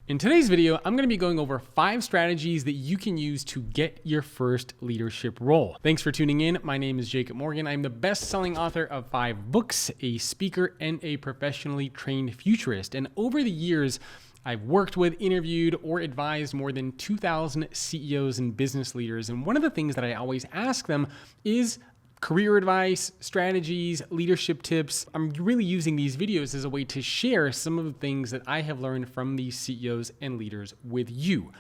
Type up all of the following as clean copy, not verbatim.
In today's video, I'm going to be going over 5 strategies that you can use to get your first leadership role. Thanks for tuning in. My name is Jacob Morgan. I'm the best-selling author of 5 books, a speaker, and a professionally trained futurist. And over the years, I've worked with, interviewed, or advised more than 2,000 CEOs and business leaders. And one of the things that I always ask them is career advice, strategies, leadership tips. I'm really using these videos as a way to share some of the things that I have learned from these CEOs and leaders with you.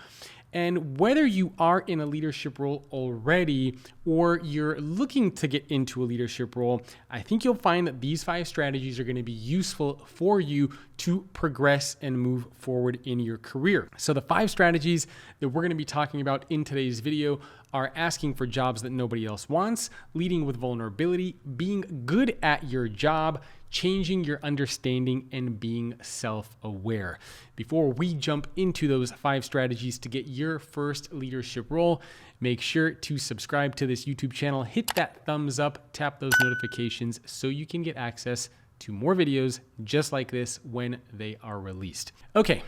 And whether you are in a leadership role already or you're looking to get into a leadership role, I think you'll find that these 5 strategies are going to be useful for you to progress and move forward in your career. So the 5 strategies that we're going to be talking about in today's video are asking for jobs that nobody else wants, leading with vulnerability, being good at your job, changing your understanding, and being self-aware. Before we jump into those 5 strategies to get your first leadership role, make sure to subscribe to this YouTube channel, hit that thumbs up, tap those notifications so you can get access to more videos just like this when they are released. Okay,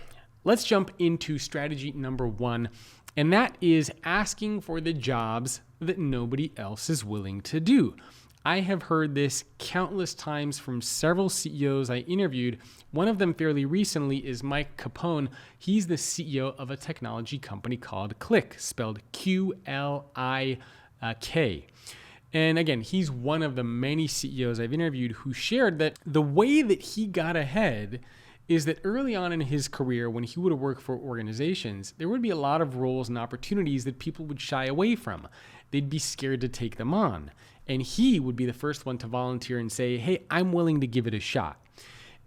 let's jump into strategy number 1, and that is asking for the jobs that nobody else is willing to do. I have heard this countless times from several CEOs I interviewed. One of them fairly recently is Mike Capone. He's the CEO of a technology company called Qlik, spelled Qlik. And again, he's one of the many CEOs I've interviewed who shared that the way that he got ahead is that early on in his career, when he would work for organizations, there would be a lot of roles and opportunities that people would shy away from. They'd be scared to take them on. And he would be the first one to volunteer and say, hey, I'm willing to give it a shot.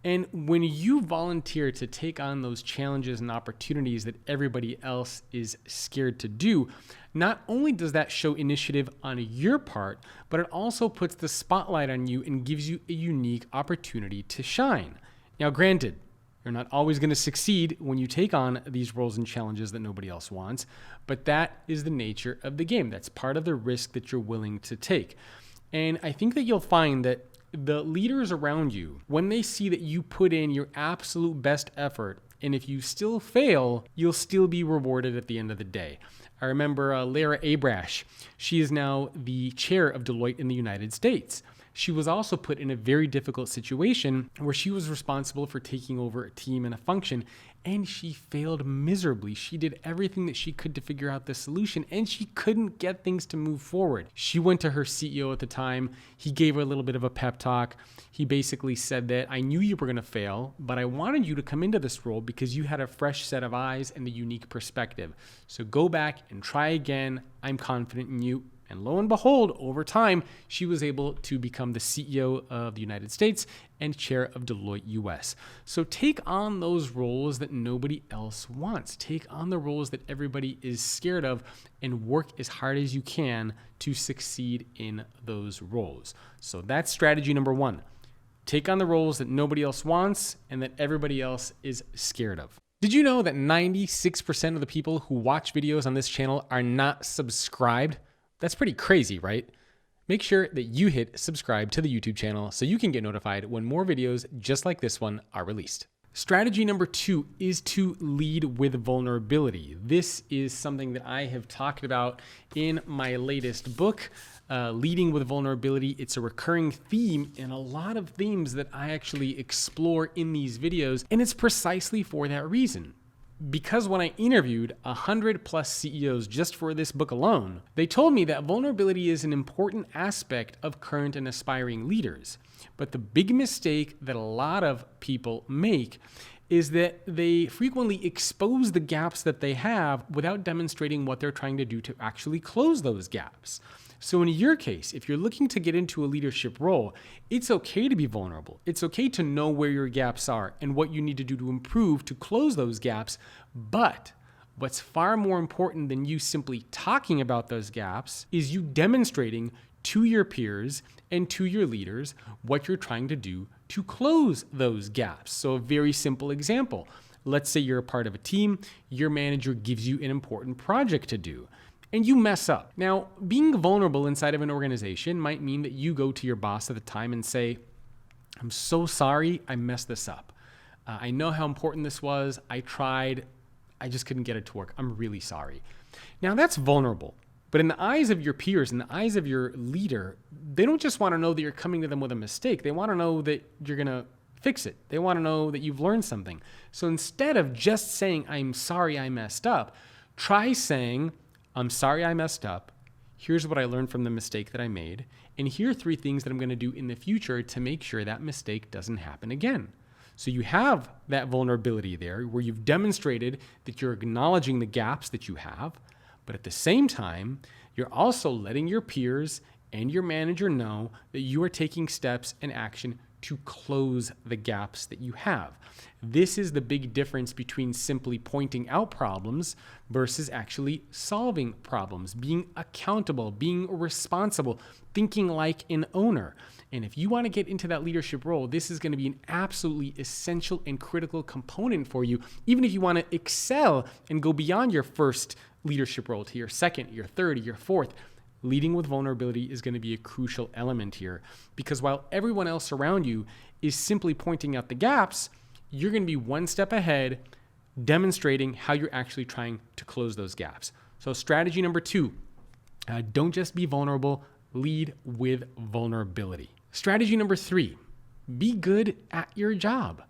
And when you volunteer to take on those challenges and opportunities that everybody else is scared to do, not only does that show initiative on your part, but it also puts the spotlight on you and gives you a unique opportunity to shine. Now, granted, you're not always going to succeed when you take on these roles and challenges that nobody else wants, but that is the nature of the game. That's part of the risk that you're willing to take. And I think that you'll find that the leaders around you, when they see that you put in your absolute best effort, and if you still fail, you'll still be rewarded at the end of the day. I remember Lara Abrash. She is now the chair of Deloitte in the United States. She was also put in a very difficult situation where she was responsible for taking over a team and a function, and she failed miserably. She did everything that she could to figure out the solution, and she couldn't get things to move forward. She went to her CEO at the time. He gave her a little bit of a pep talk. He basically said that I knew you were going to fail, but I wanted you to come into this role because you had a fresh set of eyes and a unique perspective. So go back and try again. I'm confident in you. And lo and behold, over time, she was able to become the CEO of the United States and chair of Deloitte US. So take on those roles that nobody else wants. Take on the roles that everybody is scared of and work as hard as you can to succeed in those roles. So that's strategy number 1. Take on the roles that nobody else wants and that everybody else is scared of. Did you know that 96% of the people who watch videos on this channel are not subscribed? That's pretty crazy, right? Make sure that you hit subscribe to the YouTube channel so you can get notified when more videos just like this one are released. Strategy number 2 is to lead with vulnerability. This is something that I have talked about in my latest book, Leading with Vulnerability. It's a recurring theme in a lot of themes that I actually explore in these videos, and it's precisely for that reason. Because when I interviewed 100+ CEOs just for this book alone, they told me that vulnerability is an important aspect of current and aspiring leaders. But the big mistake that a lot of people make is that they frequently expose the gaps that they have without demonstrating what they're trying to do to actually close those gaps. So in your case, if you're looking to get into a leadership role, it's okay to be vulnerable. It's okay to know where your gaps are and what you need to do to improve to close those gaps. But what's far more important than you simply talking about those gaps is you demonstrating to your peers and to your leaders what you're trying to do to close those gaps. So a very simple example. Let's say you're a part of a team, your manager gives you an important project to do, and you mess up. Now, being vulnerable inside of an organization might mean that you go to your boss at the time and say, I'm so sorry I messed this up. I know how important this was. I tried. I just couldn't get it to work. I'm really sorry. Now that's vulnerable. But in the eyes of your peers, in the eyes of your leader, they don't just want to know that you're coming to them with a mistake. They want to know that you're going to fix it. They want to know that you've learned something. So instead of just saying, I'm sorry I messed up, try saying, I'm sorry I messed up. Here's what I learned from the mistake that I made. And here are 3 things that I'm going to do in the future to make sure that mistake doesn't happen again. So you have that vulnerability there where you've demonstrated that you're acknowledging the gaps that you have, but at the same time, you're also letting your peers and your manager know that you are taking steps and action to close the gaps that you have. This is the big difference between simply pointing out problems versus actually solving problems, being accountable, being responsible, thinking like an owner. And if you want to get into that leadership role, this is going to be an absolutely essential and critical component for you, even if you want to excel and go beyond your first leadership role to your second, your third, your fourth. Leading with vulnerability is going to be a crucial element here, because while everyone else around you is simply pointing out the gaps, you're going to be one step ahead, demonstrating how you're actually trying to close those gaps. So strategy number 2, don't just be vulnerable, lead with vulnerability. Strategy number 3, be good at your job.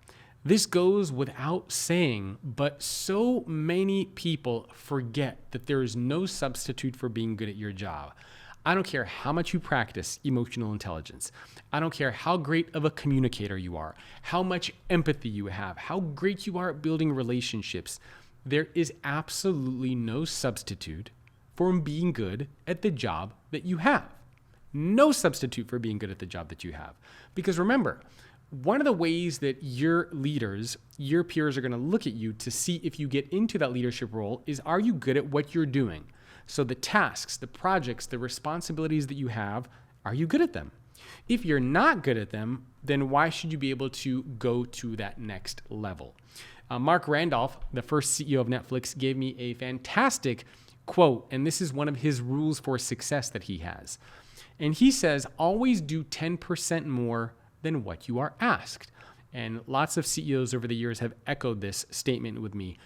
This goes without saying, but so many people forget that there is no substitute for being good at your job. I don't care how much you practice emotional intelligence. I don't care how great of a communicator you are, how much empathy you have, how great you are at building relationships. There is absolutely no substitute for being good at the job that you have. No substitute for being good at the job that you have. Because remember, one of the ways that your leaders, your peers are going to look at you to see if you get into that leadership role is, are you good at what you're doing? So the tasks, the projects, the responsibilities that you have, are you good at them? If you're not good at them, then why should you be able to go to that next level? Mark Randolph, the first CEO of Netflix, gave me a fantastic quote, and this is one of his rules for success that he has. And he says, always do 10% more than what you are asked. And lots of CEOs over the years have echoed this statement with me.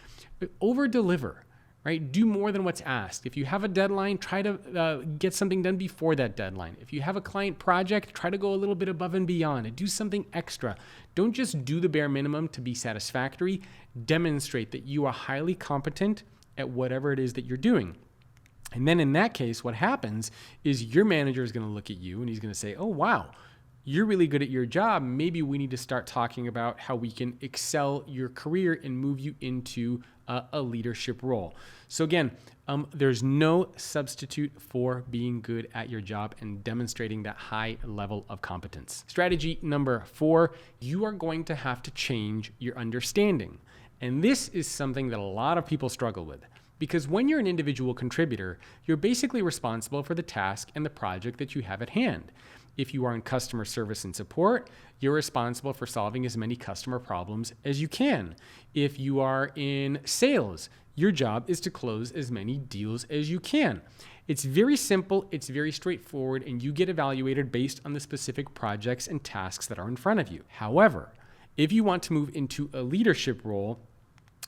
Over deliver, right? Do more than what's asked. If you have a deadline, try to get something done before that deadline. If you have a client project, try to go a little bit above and beyond and do something extra. Don't just do the bare minimum to be satisfactory. Demonstrate that you are highly competent at whatever it is that you're doing. And then in that case, what happens is your manager is going to look at you and he's going to say, oh, wow, you're really good at your job. Maybe we need to start talking about how we can excel your career and move you into a leadership role. So again, there's no substitute for being good at your job and demonstrating that high level of competence. Strategy number 4, you are going to have to change your understanding. And this is something that a lot of people struggle with. Because when you're an individual contributor, you're basically responsible for the task and the project that you have at hand. If you are in customer service and support, you're responsible for solving as many customer problems as you can. If you are in sales, your job is to close as many deals as you can. It's very simple, it's very straightforward, and you get evaluated based on the specific projects and tasks that are in front of you. However, if you want to move into a leadership role,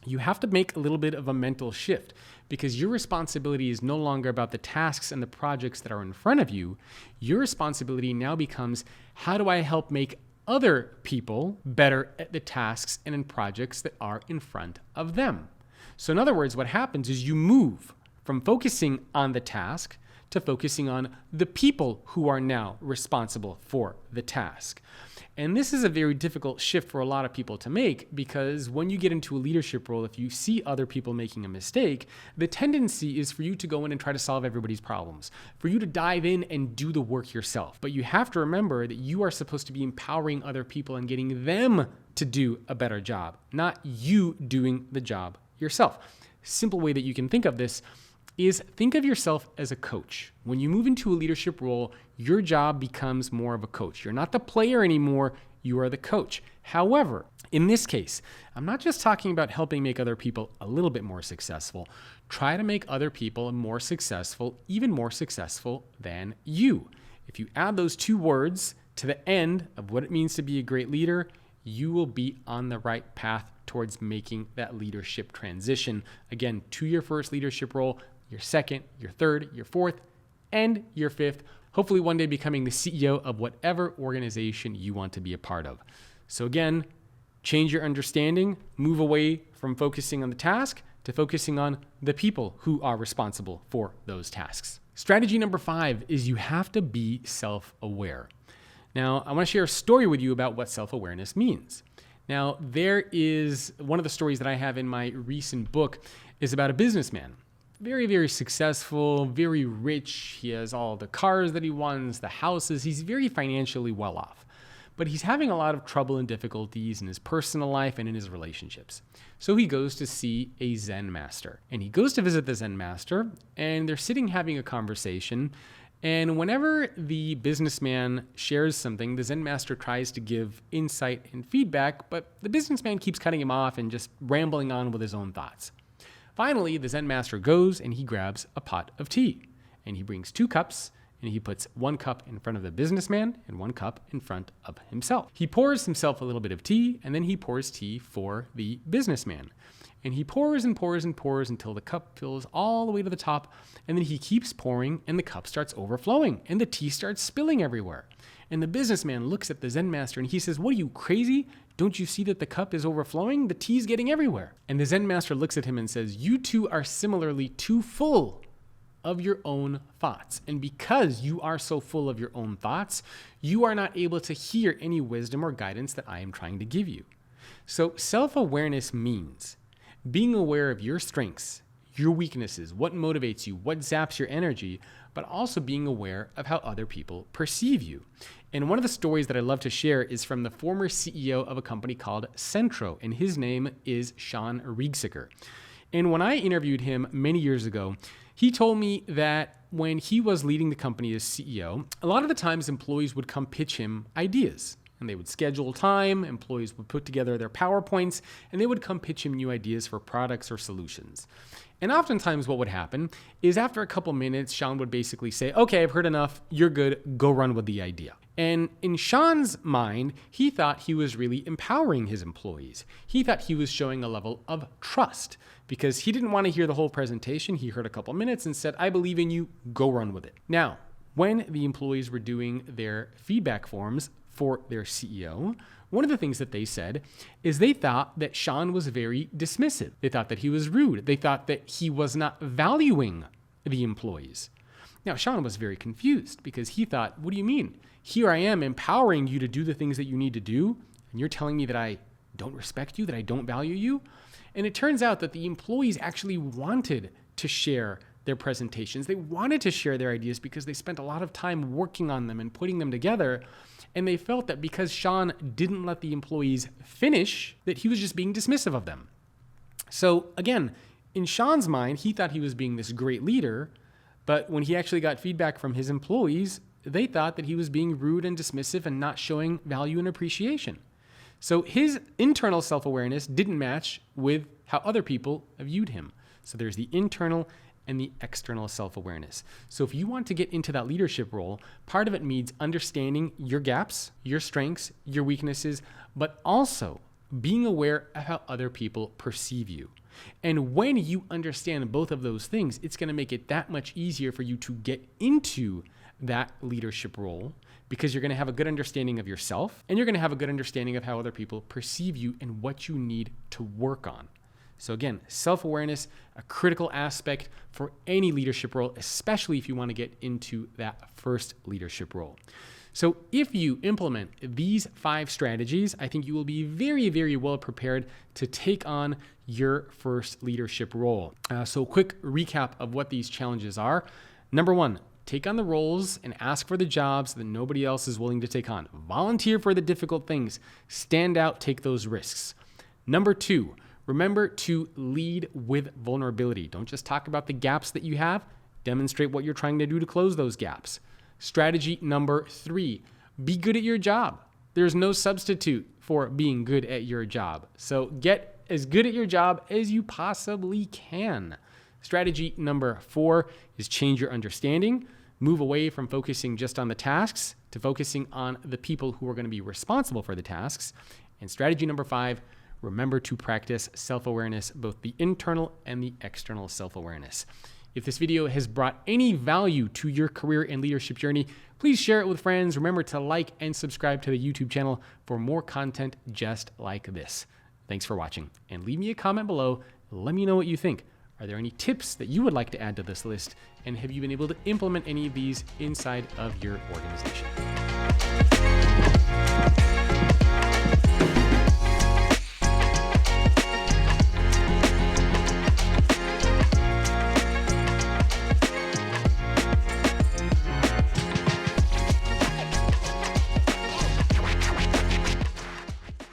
you have to make a little bit of a mental shift, because your responsibility is no longer about the tasks and the projects that are in front of you. Your responsibility now becomes, how do I help make other people better at the tasks and in projects that are in front of them? So in other words, what happens is you move from focusing on the task to focusing on the people who are now responsible for the task. And this is a very difficult shift for a lot of people to make, because when you get into a leadership role, if you see other people making a mistake, the tendency is for you to go in and try to solve everybody's problems, for you to dive in and do the work yourself. But you have to remember that you are supposed to be empowering other people and getting them to do a better job, not you doing the job yourself. Simple way that you can think of this is think of yourself as a coach. When you move into a leadership role, your job becomes more of a coach. You're not the player anymore, you are the coach. However, in this case, I'm not just talking about helping make other people a little bit more successful. Try to make other people more successful, even more successful than you. If you add those two words to the end of what it means to be a great leader, you will be on the right path towards making that leadership transition, again, to your first leadership role, your second, your third, your fourth, and your fifth, hopefully one day becoming the CEO of whatever organization you want to be a part of. So again, change your understanding, move away from focusing on the task to focusing on the people who are responsible for those tasks. Strategy number 5 is you have to be self-aware. Now, I want to share a story with you about what self-awareness means. Now, there is one of the stories that I have in my recent book is about a businessman. Very, very successful, very rich. He has all the cars that he wants, the houses. He's very financially well off. But he's having a lot of trouble and difficulties in his personal life and in his relationships. So he goes to see a Zen master. And he goes to visit the Zen master, and they're sitting having a conversation. And whenever the businessman shares something, the Zen master tries to give insight and feedback, but the businessman keeps cutting him off and just rambling on with his own thoughts. Finally, the Zen master goes and he grabs a pot of tea. And he brings 2 cups, and he puts 1 cup in front of the businessman and 1 cup in front of himself. He pours himself a little bit of tea, and then he pours tea for the businessman. And he pours and pours and pours until the cup fills all the way to the top, and then he keeps pouring, and the cup starts overflowing, and the tea starts spilling everywhere. And the businessman looks at the Zen master, and he says, "What are you, crazy? Don't you see that the cup is overflowing? The tea's getting everywhere." And the Zen master looks at him and says, "You two are similarly too full of your own thoughts. And because you are so full of your own thoughts, you are not able to hear any wisdom or guidance that I am trying to give you." So self-awareness means being aware of your strengths, your weaknesses, what motivates you, what zaps your energy, but also being aware of how other people perceive you. And one of the stories that I love to share is from the former CEO of a company called Centro, and his name is Sean Riegsicker. And when I interviewed him many years ago, he told me that when he was leading the company as CEO, a lot of the times employees would come pitch him ideas. And they would schedule time, employees would put together their PowerPoints, and they would come pitch him new ideas for products or solutions. And oftentimes what would happen is after a couple minutes, Sean would basically say, "Okay, I've heard enough, you're good, go run with the idea." And in Sean's mind, he thought he was really empowering his employees. He thought he was showing a level of trust because he didn't want to hear the whole presentation. He heard a couple minutes and said, "I believe in you, go run with it." Now, when the employees were doing their feedback forms for their CEO, one of the things that they said is they thought that Sean was very dismissive. They thought that he was rude. They thought that he was not valuing the employees. Now, Sean was very confused because he thought, "What do you mean? Here I am empowering you to do the things that you need to do, and you're telling me that I don't respect you, that I don't value you?" And it turns out that the employees actually wanted to share their presentations. They wanted to share their ideas because they spent a lot of time working on them and putting them together. And they felt that because Sean didn't let the employees finish, that he was just being dismissive of them. So again, in Sean's mind, he thought he was being this great leader, but when he actually got feedback from his employees, they thought that he was being rude and dismissive and not showing value and appreciation. So his internal self-awareness didn't match with how other people viewed him. So there's the internal and the external self-awareness. So if you want to get into that leadership role, part of it means understanding your gaps, your strengths, your weaknesses, but also being aware of how other people perceive you. And when you understand both of those things, it's going to make it that much easier for you to get into that leadership role because you're going to have a good understanding of yourself and you're going to have a good understanding of how other people perceive you and what you need to work on. So again, self-awareness, a critical aspect for any leadership role, especially if you want to get into that first leadership role. So if you implement these 5 strategies, I think you will be very, very well prepared to take on your first leadership role. So quick recap of what these challenges are. Number 1, take on the roles and ask for the jobs that nobody else is willing to take on. Volunteer for the difficult things. Stand out, take those risks. Number 2, remember to lead with vulnerability. Don't just talk about the gaps that you have. Demonstrate what you're trying to do to close those gaps. Strategy number 3, be good at your job. There's no substitute for being good at your job. So get as good at your job as you possibly can. Strategy number 4 is change your understanding. Move away from focusing just on the tasks to focusing on the people who are going to be responsible for the tasks. And strategy number 5, remember to practice self-awareness, both the internal and the external self-awareness. If this video has brought any value to your career and leadership journey, please share it with friends. Remember to like and subscribe to the YouTube channel for more content just like this. Thanks for watching, and leave me a comment below. Let me know what you think. Are there any tips that you would like to add to this list? And have you been able to implement any of these inside of your organization?